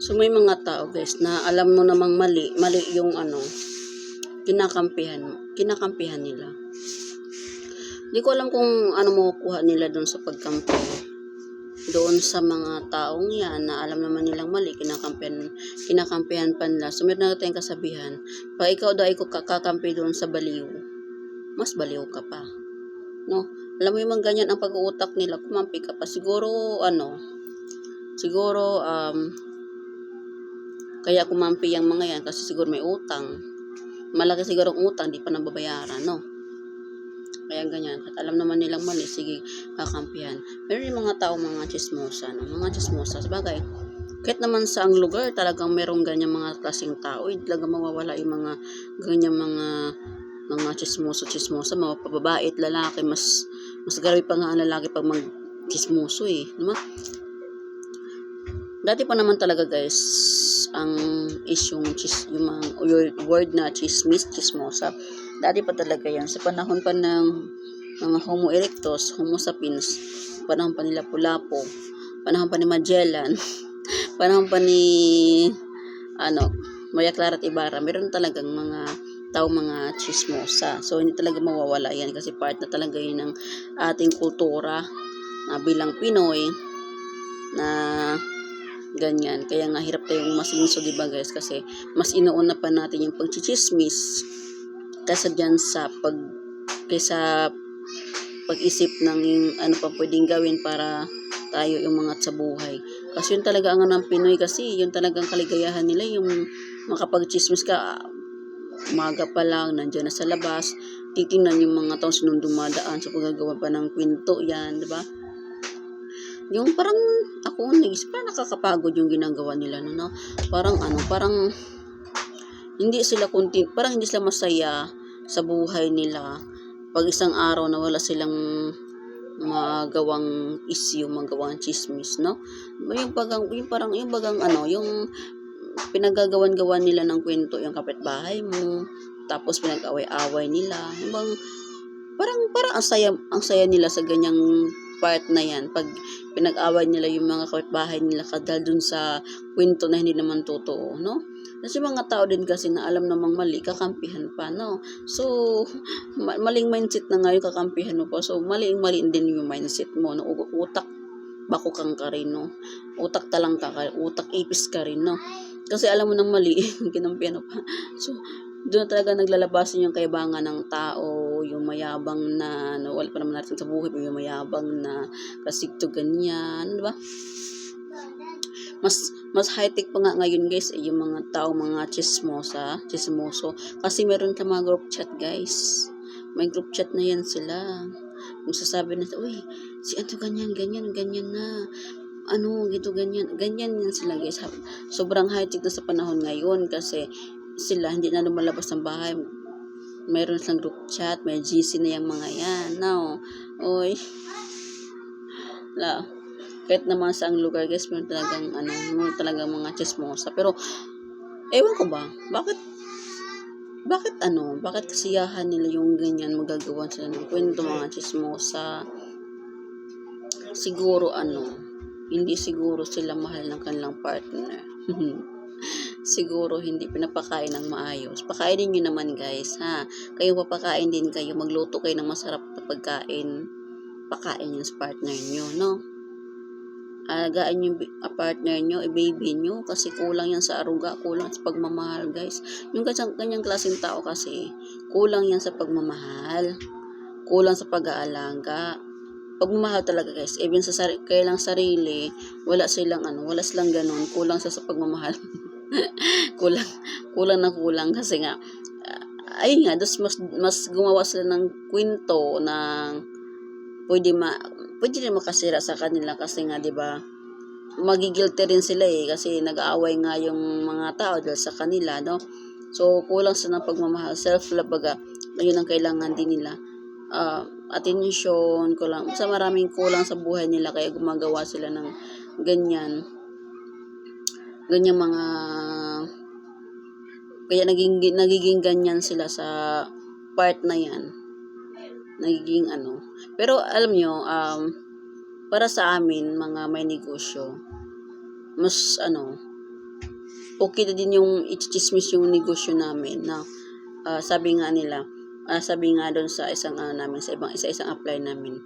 So may mga tao guys na alam mo namang mali yung kinakampihan nila. Di ko alam kung ano makukuha nila doon sa pagkampi. Doon sa mga taong yan na alam naman nilang mali, kinakampihan pa nila. So meron na tayong kasabihan, pag ikaw daw ay kakampi doon sa baliw, mas baliw ka pa. No? Alam mo yung mga ganyan ang pag-uutak nila, kumampi ka pa. Siguro kaya kumampi yung mga yan kasi siguro may utang. Malaki siguro ang utang, di pa nababayaran, no? Kaya ganyan. At alam naman nilang mali, sige, kakampihan. Meron yung mga tao, mga chismosa, no? Mga chismosa, sabagay. Kahit naman sa ang lugar, talagang merong ganyan mga klaseng tao. Talagang mawawala yung mga ganyan mga chismosa, mga babae at lalaki. Mas grabe pa nga ang lalaki pag mag-chismoso diba? Dati pa naman talaga guys, ang isyong yung word na chismosa. Dati pa talaga yan. Sa panahon pa ng mga Homo erectus, Homo sapiens, panahon pa nila Pulapo, panahon pa ni Magellan, panahon pa ni Maria Clara at Ibarra, meron talagang mga mga chismosa. So hindi talaga mawawala yan kasi part na talaga yun ng ating kultura na bilang Pinoy na ganyan. Kaya nga hirap tayong masinso, diba guys? Kasi mas inuuna pa natin yung pagchichismis kaysa dyan sa pag-isip ng ano pa pwedeng gawin para tayo yung mga sa buhay. Kasi yun talaga ang ng Pinoy kasi yun talagang kaligayahan nila yung makapag-chismis ka umaga pa lang, nandiyan na sa labas, titingnan yung mga taong sinong dumadaan sa paggagawa pa ng kwento yan, diba? Yung parang ako naisip, parang nakakapagod yung ginagawa nila no? Parang hindi sila content, parang hindi sila masaya sa buhay nila pag isang araw na wala silang magawang issue, magawang chismis, no? Yung pinagagawan-gawan nila ng kwento yung kapitbahay mo, tapos pinag-away-away nila. Yung bang parang ang saya nila sa ganyang part na yan pag pinag-away nila yung mga kapitbahay nila kadal dun sa kwento na hindi naman totoo, no? Kasi mga tao din kasi na alam namang mali, kakampihan pa, no? So, maling mindset na nga yung kakampihan mo pa. So, mali din yung mindset mo, no? Utak, bako kang ka rin, no? Utak talang ka, utak ipis ka rin, no? Kasi alam mo nang mali, kinampihan mo pa. So, doon talaga naglalabasan yung kaibangan ng tao, yung mayabang na, wala pa naman natin sa buhay, yung mayabang na kasigto ganyan, di ba? Mas high-tech pa nga ngayon guys, yung mga tao, mga chismoso. Kasi meron ka mga group chat guys. May group chat na yan sila. Kung sasabi na, uy, si ato ganyan na. Gito ganyan yan sila guys. Sobrang high-tech na sa panahon ngayon kasi sila hindi na lumalabas ng bahay. Mayroon silang group chat, may GC na yung mga yan. Now, oy, kahit naman sa ang lugar guys, meron talagang mga chismosa. Pero, ewan ko ba, bakit kasiyahan nila yung ganyan, magagawa sila ng kwento, mga chismosa. Siguro hindi siguro sila mahal ng kanilang partner. Siguro hindi pinapakain ng maayos. Pakainin nyo naman guys, ha? Kayo papakain din kayo, magluto kayo ng masarap na pagkain. Pakain nyo sa partner nyo, no? Alagaan yung partner nyo, i-baby nyo, kasi kulang yan sa aruga, kulang sa pagmamahal guys. Yung kanyang klaseng tao kasi, kulang yan sa pagmamahal, kulang sa pag-aalaga. Pagmamahal talaga guys, even sa kailang sarili, wala silang ganun, kulang sa pagmamahal. kulang kasi nga ayun nga, mas gumawa sila ng kwento ng pwede rin makasira sa kanila kasi nga 'di ba magigilty rin sila kasi nag-aaway nga yung mga tao dahil sa kanila, no? So kulang sila ng pagmamahal, self-love baga, ayun ang kailangan din nila. Attention, maraming kulang sa buhay nila kaya gumagawa sila ng ganyan mga kaya nagiging ganyan sila sa part na yan, nagiging pero alam nyo, para sa amin mga may negosyo, mas okay na din yung i-tsismis yung negosyo namin na sabi nga doon sa isang namin, sa isang apply namin,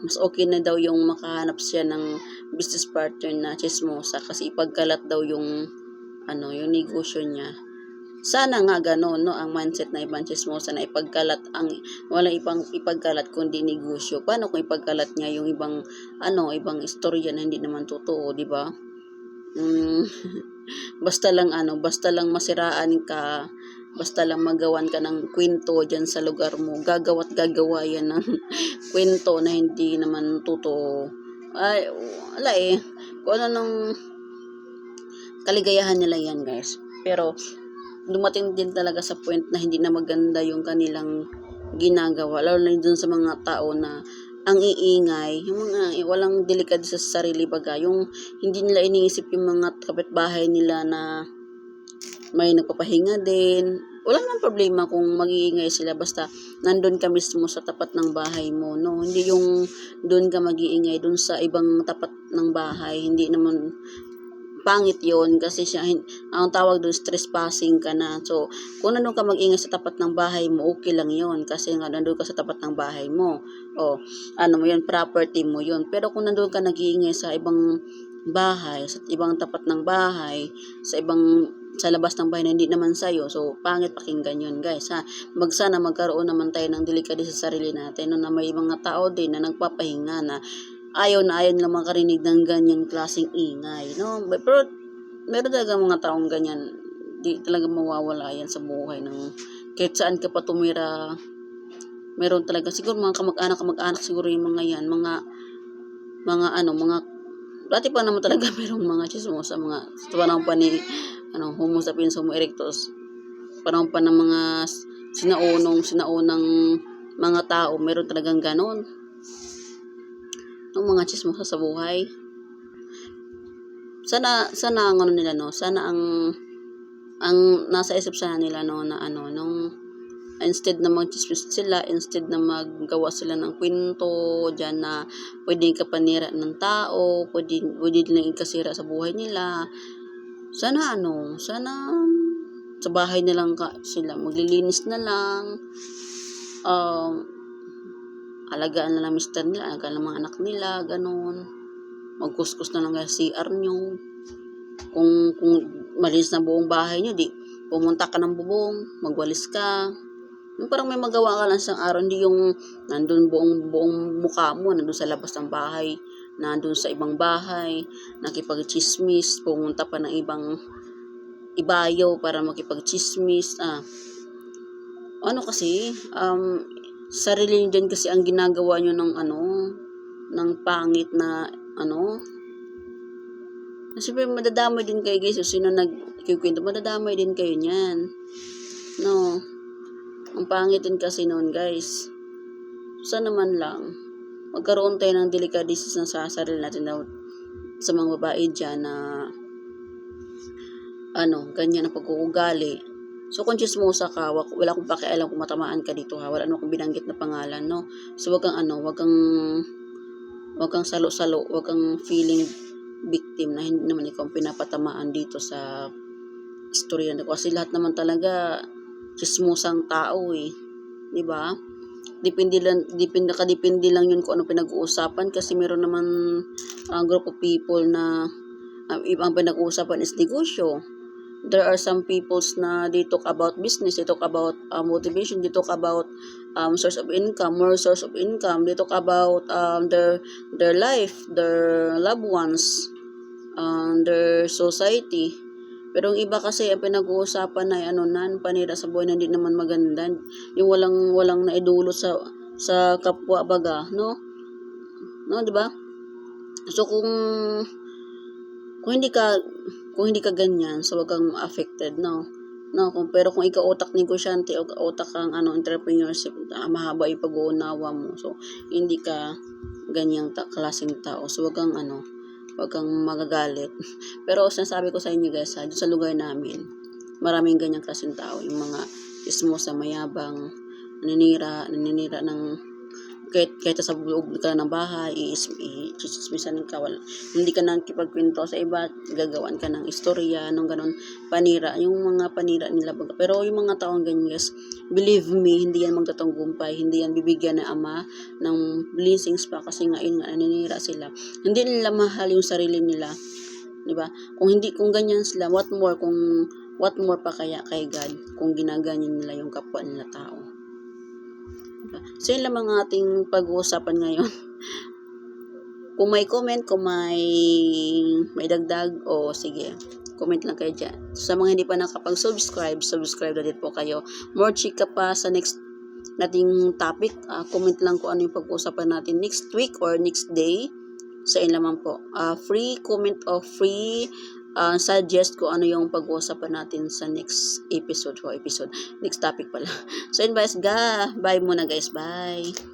mas okay na daw yung makahanap siya ng business partner na chismosa kasi ipagkalat daw yung negosyo niya. Sana nga gano'n, no, ang mindset na ibang chismosa na ipagkalat walang ibang ipagkalat kundi negosyo. Paano kung ipagkalat niya yung ibang istorya na hindi naman totoo, di ba? Basta lang masiraan ka, basta lang magawan ka ng kwento dyan sa lugar mo, gagawa't gagawa yan ng kwento na hindi naman totoo. Ay, wala eh. Kung ano nung kaligayahan nila yan, guys. Pero, dumating din talaga sa point na hindi na maganda yung kanilang ginagawa. Lalo na dun sa mga tao na ang iingay, yung mga walang delikado sa sarili baga, yung hindi nila iniisip yung mga kapitbahay nila na may nagpapahinga din. Wala namang problema kung mag-iingay sila basta nandun ka mismo sa tapat ng bahay mo, no? Hindi yung doon ka mag-iingay doon sa ibang tapat ng bahay. Hindi naman pangit yon kasi ang tawag doon trespassing ka na. So, kung nandun ka mag-ingay sa tapat ng bahay mo, okay lang yon kasi nga nandun ka sa tapat ng bahay mo. O, mo yun, property mo yun. Pero kung nandun ka nag-iingay sa ibang bahay, sa ibang tapat ng bahay, sa labas ng bahay na hindi naman sa'yo. So, pangit pakinggan yun, guys, ha. Sana magkaroon naman tayo ng delikado sa sarili natin, no, na may mga tao din na nagpapahinga na ayaw nila makarinig ng ganyan klaseng ingay, no. Pero, meron talaga mga taong ganyan. Di talaga mawawala yan sa buhay ng kahit saan ka pa tumira. Meron talaga, siguro mga kamag-anak siguro yung mga yan, dati pa naman talaga merong mga chismosa, sa panahon pa ni Homo sapiens, Homo erectus, panahon pa ng mga sinaunang mga tao, meron talagang ganon ng mga chismosa sa buhay. Sana ang nila, no, sana ang nasa isip sana nila, no, na nung instead na mag-chismis sila, instead na maggawa sila ng kwento dyan na pwedeng kapanira ng tao, pwede nilang ikasira sa buhay nila, sana sa bahay na lang sila maglilinis na lang, alagaan na lang mister nila, alagaan ng mga anak nila, ganun, magkuskus na lang sa CR nyo, kung malinis na buong bahay nyo, di pumunta ka ng bubong, magwalis ka. Yung parang may magawa ka lang isang araw, hindi yung nandun buong mukha mo, nandun sa labas ng bahay, nandun sa ibang bahay, nakipag-chismis, pumunta pa ng ibang ibayo para makipag-chismis. Kasi, sarili nyo din kasi ang ginagawa nyo ng pangit na Siyempre, madadamay din kayo, guys. Sino nagkikwento, madadamay din kayo niyan. No. Ang pangit din kasi noon, guys. Sana naman lang magkaroon tayo ng delikadis sa sarili natin sa mga babae dyan na ganyan ang pagkukugali. So, kung chismosa ka, wala akong pakialam kung matamaan ka dito, ha. Wala akong binanggit na pangalan, no. So, wag kang salo-salo, wag kang feeling victim na hindi naman ikaw pinapatamaan dito sa istorya na. Kasi lahat naman talaga chismosang tao, eh. 'Di ba? Depende lang yun kung ano pinag-uusapan kasi meron naman group of people na ibang pinag-uusapan is negosyo. There are some peoples na they talk about business, they talk about motivation, they talk about source of income, more source of income, they talk about their life, their loved ones, their society. Pero yung iba kasi ang pinag-uusapan ay panira sa buhay na hindi naman maganda, yung walang naidulot sa kapwa baga, no, 'di ba? So kung hindi ka ganyan, so wag kang affected, no. Pero kung ikaw utak negosyante o utak kang entrepreneurship, mahaba yung pag-uunawa mo. So hindi ka ganyang klaseng tao. So wag kang magagalit. Pero sinasabi ko sa inyo, guys, sa lugar namin, maraming ganyang klaseng tao. Yung mga chismosa, mayabang, naninira ng kahit sa loob ka ng bahay, i-chismisan ka, hindi ka nang kipagkwento sa iba, gagawan ka ng istorya, nung ganun, panira, yung mga panira nila. Pero yung mga taong ganyan, guys, believe me, hindi yan magtatagumpay, hindi yan bibigyan ng Ama ng blessings pa, kasi nga, yun nga, naninira sila. Hindi nila mahal yung sarili nila, di ba? Kung ganyan sila, what more pa kaya kay God kung ginaganyan nila yung kapwa nila tao. Diba? So yun lang mga ating pag-uusapan ngayon. Kung may comment, kung may dagdag, o sige, comment lang kayo dyan. Sa mga hindi pa nakapag-subscribe, subscribe na din po kayo. More chika pa sa next nating topic. Comment lang kung ano yung pag-uusapan natin next week or next day. Sa inyo naman po. Free comment o free suggest ko ano yung pag-uusapan natin sa next episode. Next topic pala. So yun guys, bye muna guys. Bye.